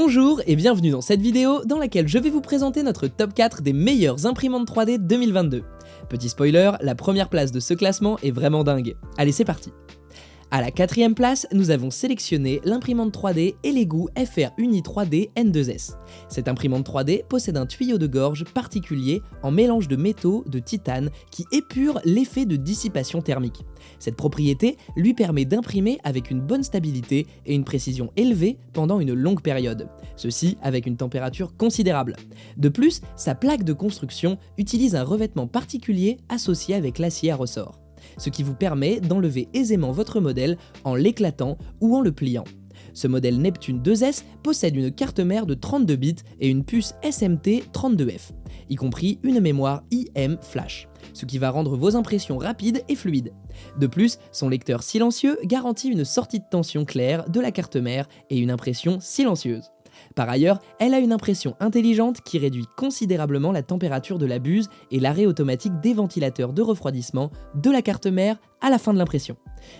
Bonjour et bienvenue dans cette vidéo dans laquelle je vais vous présenter notre top 4 des meilleures imprimantes 3D 2022. Petit spoiler, la première place de ce classement est vraiment dingue. Allez, c'est parti. À la quatrième place, nous avons sélectionné l'imprimante 3D Elegoo FR Uni 3D N2S. Cette imprimante 3D possède un tuyau de gorge particulier en mélange de métaux de titane qui épure l'effet de dissipation thermique. Cette propriété lui permet d'imprimer avec une bonne stabilité et une précision élevée pendant une longue période, ceci avec une température considérable. De plus, sa plaque de construction utilise un revêtement particulier associé avec l'acier à ressort, ce qui vous permet d'enlever aisément votre modèle en l'éclatant ou en le pliant. Ce modèle Neptune 2S possède une carte mère de 32 bits et une puce SMT 32F, y compris une mémoire IM Flash, ce qui va rendre vos impressions rapides et fluides. De plus, son lecteur silencieux garantit une sortie de tension claire de la carte mère et une impression silencieuse. Par ailleurs, elle a une impression intelligente qui réduit considérablement la température de la buse et l'arrêt automatique des ventilateurs de refroidissement de la carte mère à la fin de l'impression,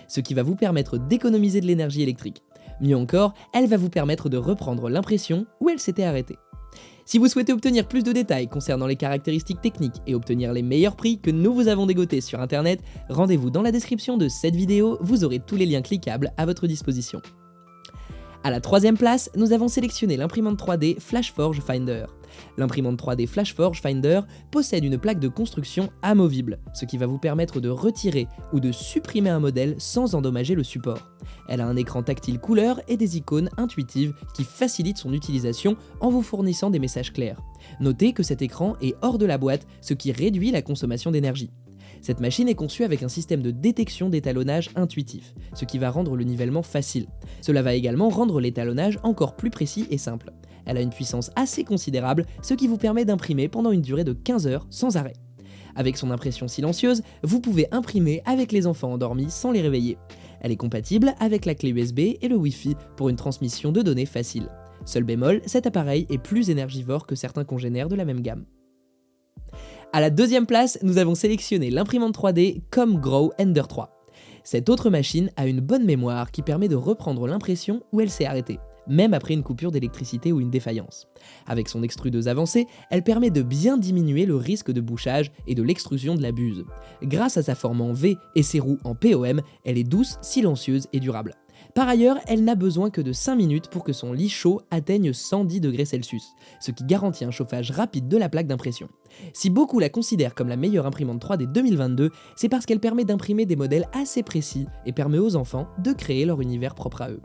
ce qui va vous permettre d'économiser de l'énergie électrique. Mieux encore, elle va vous permettre de reprendre l'impression où elle s'était arrêtée. Si vous souhaitez obtenir plus de détails concernant les caractéristiques techniques et obtenir les meilleurs prix que nous vous avons dégotés sur internet, rendez-vous dans la description de cette vidéo, vous aurez tous les liens cliquables à votre disposition. À la troisième place, nous avons sélectionné l'imprimante 3D FlashForge Finder. L'imprimante 3D FlashForge Finder possède une plaque de construction amovible, ce qui va vous permettre de retirer ou de supprimer un modèle sans endommager le support. Elle a un écran tactile couleur et des icônes intuitives qui facilitent son utilisation en vous fournissant des messages clairs. Notez que cet écran est hors de la boîte, ce qui réduit la consommation d'énergie. Cette machine est conçue avec un système de détection d'étalonnage intuitif, ce qui va rendre le nivellement facile. Cela va également rendre l'étalonnage encore plus précis et simple. Elle a une puissance assez considérable, ce qui vous permet d'imprimer pendant une durée de 15 heures sans arrêt. Avec son impression silencieuse, vous pouvez imprimer avec les enfants endormis sans les réveiller. Elle est compatible avec la clé USB et le Wi-Fi pour une transmission de données facile. Seul bémol, cet appareil est plus énergivore que certains congénères de la même gamme. À la deuxième place, nous avons sélectionné l'imprimante 3D ComGrow Ender 3. Cette autre machine a une bonne mémoire qui permet de reprendre l'impression où elle s'est arrêtée, même après une coupure d'électricité ou une défaillance. Avec son extrudeuse avancée, elle permet de bien diminuer le risque de bouchage et de l'extrusion de la buse. Grâce à sa forme en V et ses roues en POM, elle est douce, silencieuse et durable. Par ailleurs, elle n'a besoin que de 5 minutes pour que son lit chaud atteigne 110 degrés Celsius, ce qui garantit un chauffage rapide de la plaque d'impression. Si beaucoup la considèrent comme la meilleure imprimante 3D 2022, c'est parce qu'elle permet d'imprimer des modèles assez précis et permet aux enfants de créer leur univers propre à eux.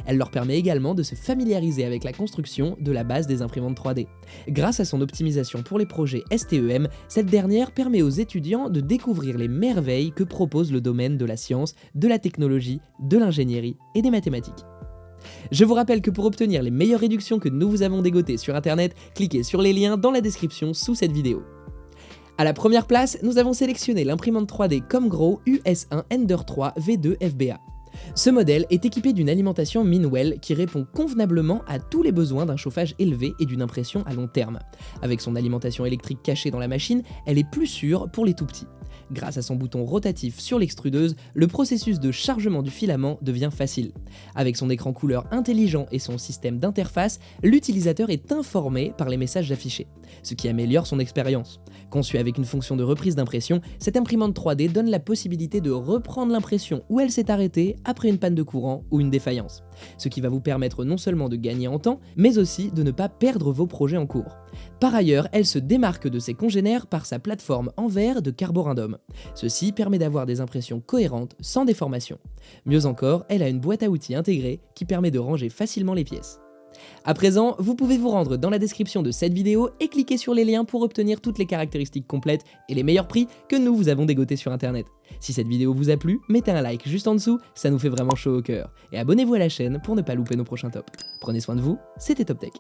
Elle leur permet également de se familiariser avec la construction de la base des imprimantes 3D. Grâce à son optimisation pour les projets STEM, cette dernière permet aux étudiants de découvrir les merveilles que propose le domaine de la science, de la technologie, de l'ingénierie et des mathématiques. Je vous rappelle que pour obtenir les meilleures réductions que nous vous avons dégotées sur internet, cliquez sur les liens dans la description sous cette vidéo. À la première place, nous avons sélectionné l'imprimante 3D ComGrow US1 Ender 3 V2 FBA. Ce modèle est équipé d'une alimentation Minwell qui répond convenablement à tous les besoins d'un chauffage élevé et d'une impression à long terme. Avec son alimentation électrique cachée dans la machine, elle est plus sûre pour les tout-petits. Grâce à son bouton rotatif sur l'extrudeuse, le processus de chargement du filament devient facile. Avec son écran couleur intelligent et son système d'interface, l'utilisateur est informé par les messages affichés, ce qui améliore son expérience. Conçue avec une fonction de reprise d'impression, cette imprimante 3D donne la possibilité de reprendre l'impression où elle s'est arrêtée après une panne de courant ou une défaillance, ce qui va vous permettre non seulement de gagner en temps, mais aussi de ne pas perdre vos projets en cours. Par ailleurs, elle se démarque de ses congénères par sa plateforme en verre de carborundum. Ceci permet d'avoir des impressions cohérentes sans déformation. Mieux encore, elle a une boîte à outils intégrée qui permet de ranger facilement les pièces. À présent, vous pouvez vous rendre dans la description de cette vidéo et cliquer sur les liens pour obtenir toutes les caractéristiques complètes et les meilleurs prix que nous vous avons dégotés sur internet. Si cette vidéo vous a plu, mettez un like juste en dessous, ça nous fait vraiment chaud au cœur. Et abonnez-vous à la chaîne pour ne pas louper nos prochains tops. Prenez soin de vous, c'était TopTech.